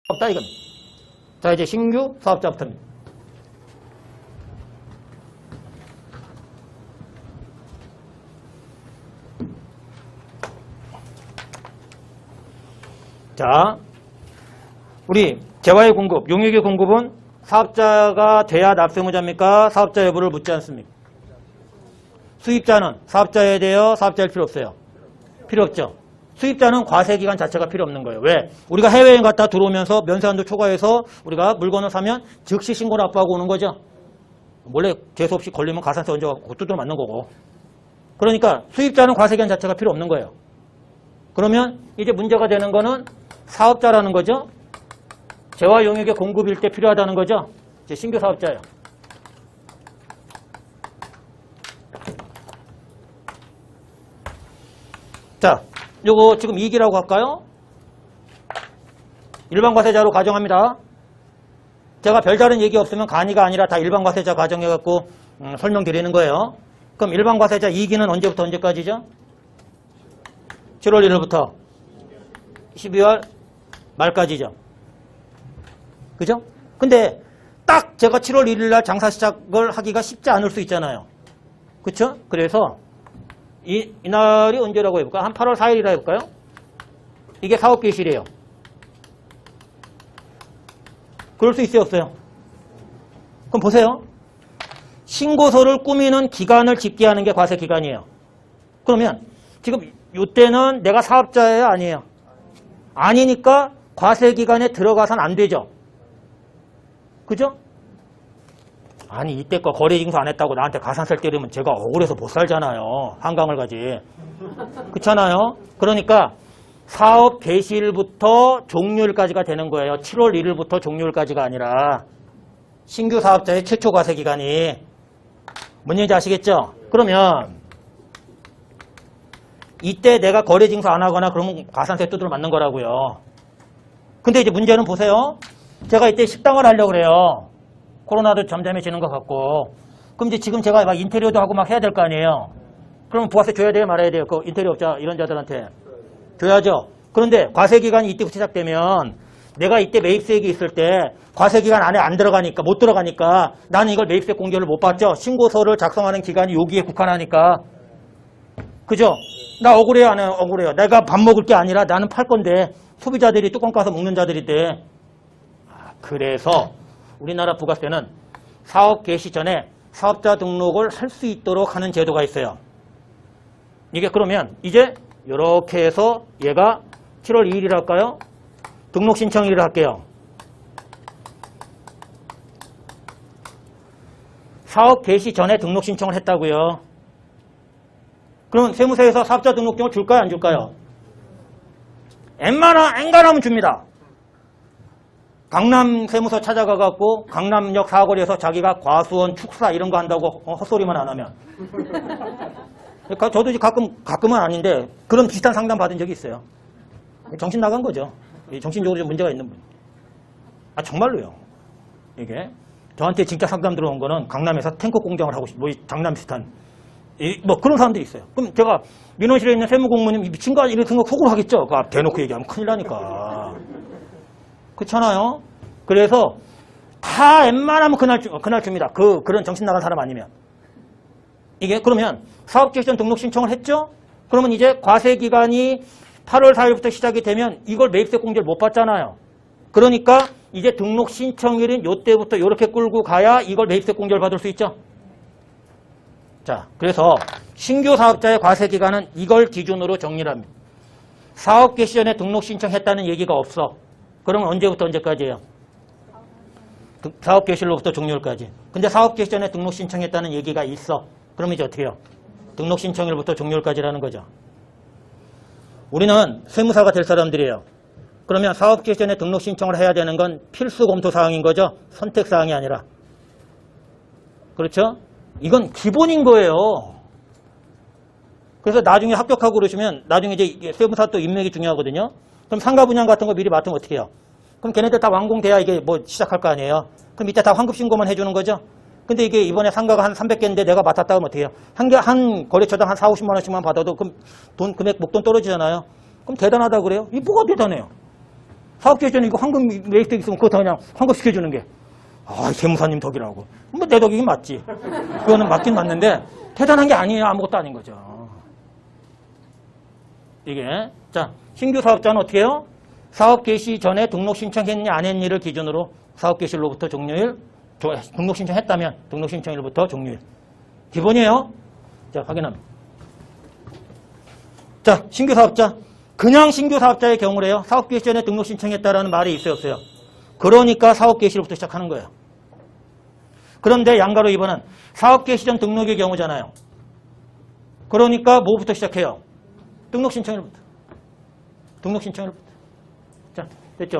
없다 이겁니다. 자, 이제 신규 사업자부터입니다. 자, 우리 재화의 공급, 용역의 공급은 사업자가 돼야 납세무자입니까? 사업자 여부를 묻지 않습니까? 수입자는 사업자에 대해 사업자일 필요 없어요. 필요 없죠. 수입자는 과세기간 자체가 필요 없는 거예요. 왜? 우리가 해외여행 갔다 들어오면서 면세한도 초과해서 우리가 물건을 사면 즉시 신고 납부하고 오는 거죠. 원래 재수 없이 걸리면 가산세 얹어 두드려 맞는 거고. 그러니까 수입자는 과세기간 자체가 필요 없는 거예요. 그러면 이제 문제가 되는 거는 사업자라는 거죠. 재화 용역의 공급일 때 필요하다는 거죠. 이제 신규 사업자예요. 자, 요거 지금 이익이라고 할까요? 일반 과세자로 가정합니다. 제가 별다른 얘기 없으면 간이가 아니라 다 일반 과세자 가정해갖고 설명드리는 거예요. 그럼 일반 과세자 이익은 언제부터 언제까지죠? 7월 1일부터 12월 말까지죠. 그죠? 근데 딱 제가 7월 1일 날 장사 시작을 하기가 쉽지 않을 수 있잖아요. 그쵸? 그래서 이날이 언제라고 해볼까요? 한 8월 4일이라 해볼까요? 이게 사업 개시래요. 그럴 수 있어요, 없어요? 그럼 보세요. 신고서를 꾸미는 기간을 집계하는 게 과세 기간이에요. 그러면 지금 이때는 내가 사업자예요, 아니에요? 아니니까 과세 기간에 들어가선 안 되죠. 그죠? 아니 이때 거 거래징수 안 했다고 나한테 가산세를 때리면 제가 억울해서 못 살잖아요. 한강을 가지. 그렇잖아요. 그러니까 사업 개시일부터 종료일까지가 되는 거예요. 7월 1일부터 종료일까지가 아니라 신규 사업자의 최초 과세 기간이 뭔 얘기인지 아시겠죠? 그러면 이때 내가 거래징수 안 하거나 그러면 가산세 두드려 맞는 거라고요. 근데 이제 문제는 보세요. 제가 이때 식당을 하려고 그래요. 코로나도 잠잠해지는 것 같고. 그럼 이제 지금 제가 막 인테리어도 하고 막 해야 될 거 아니에요. 그러면 부가세 줘야 돼요, 말아야 돼요? 그 인테리어 업자 이런 자들한테 줘야죠. 그런데 과세기간이 이때부터 시작되면 내가 이때 매입세액이 있을 때 과세기간 안에 안 들어가니까 못 들어가니까 나는 이걸 매입세 공개를 못 받죠. 신고서를 작성하는 기간이 여기에 국한하니까. 그죠? 나 억울해요, 안 해요? 억울해요. 내가 밥 먹을 게 아니라 나는 팔 건데 소비자들이 뚜껑 까서 먹는 자들인데. 그래서 우리나라 부가세는 사업 개시 전에 사업자 등록을 할 수 있도록 하는 제도가 있어요. 이게 그러면 이제 이렇게 해서 얘가 7월 2일이라 할까요? 등록 신청일을 할게요. 사업 개시 전에 등록 신청을 했다고요. 그럼 세무서에서 사업자 등록증을 줄까요, 안 줄까요? 엔간하면 줍니다. 강남 세무서 찾아가갖고 강남역 사거리에서 자기가 과수원, 축사 이런 거 한다고 헛소리만 안 하면. 그러니까 저도 이제 가끔은 아닌데 그런 비슷한 상담 받은 적이 있어요. 정신 나간 거죠. 정신적으로 좀 문제가 있는 분. 아, 정말로요. 이게. 저한테 진짜 상담 들어온 거는 강남에서 탱크 공장을 하고 뭐 장남 비슷한. 뭐 그런 사람들이 있어요. 그럼 제가 민원실에 있는 세무공무원님 미친 거 아니야? 이런 생각 속으로 하겠죠. 그거 대놓고 얘기하면 큰일 나니까. 그렇잖아요. 그래서 다 웬만하면 그날 줍니다. 그런 정신 나간 사람 아니면. 이게 그러면 사업개시전 등록 신청을 했죠? 그러면 이제 과세기간이 8월 4일부터 시작이 되면 이걸 매입세 공제를 못 받잖아요. 그러니까 이제 등록 신청일인 요때부터 이렇게 끌고 가야 이걸 매입세 공제를 받을 수 있죠. 자, 그래서 신규 사업자의 과세기간은 이걸 기준으로 정리를 합니다. 사업 개시 전에 등록 신청했다는 얘기가 없어. 그러면 언제부터 언제까지예요? 사업 개시일로부터 종료일까지. 근데 사업 개시 전에 등록 신청했다는 얘기가 있어. 그러면 이제 어떻게 해요? 등록 신청일부터 종료일까지라는 거죠. 우리는 세무사가 될 사람들이에요. 그러면 사업 개시 전에 등록 신청을 해야 되는 건 필수 검토 사항인 거죠. 선택 사항이 아니라. 그렇죠? 이건 기본인 거예요. 그래서 나중에 합격하고 그러시면 나중에 이제 세무사 또 인맥이 중요하거든요. 그럼 상가 분양 같은 거 미리 맡으면 어떻게 해요? 그럼 걔네들 다 완공돼야 이게 뭐 시작할 거 아니에요? 그럼 이때 다 환급 신고만 해주는 거죠? 근데 이게 이번에 상가가 한 300개인데 내가 맡았다 하면 어떻게 해요? 한 거래처당 한 4, 50만 원씩만 받아도 그럼 금액 목돈 떨어지잖아요. 그럼 대단하다고 그래요? 이 뭐가 대단해요? 사업 개시 전에 이거 황금 매입되어 있으면 그거 다 그냥 환급시켜주는 게. 세무사님 덕이라고. 뭐 내 덕이긴 맞지. 그거는 맞긴 맞는데 대단한 게 아니에요. 아무것도 아닌 거죠. 이게. 자, 신규 사업자는 어떻게 해요? 사업 개시 전에 등록 신청했냐 안 했니를 기준으로 사업 개시일로부터 종료일, 등록 신청했다면 등록 신청일부터 종료일. 기본이에요. 자, 확인합니다. 자, 신규 사업자. 그냥 신규 사업자의 경우래요. 사업 개시 전에 등록 신청했다라는 말이 있어요, 없어요? 그러니까 사업 개시로부터 시작하는 거예요. 그런데 양가로 2번은 사업 개시 전 등록의 경우잖아요. 그러니까 뭐부터 시작해요? 등록 신청일부터. 등록 신청일부터. 자, 됐죠?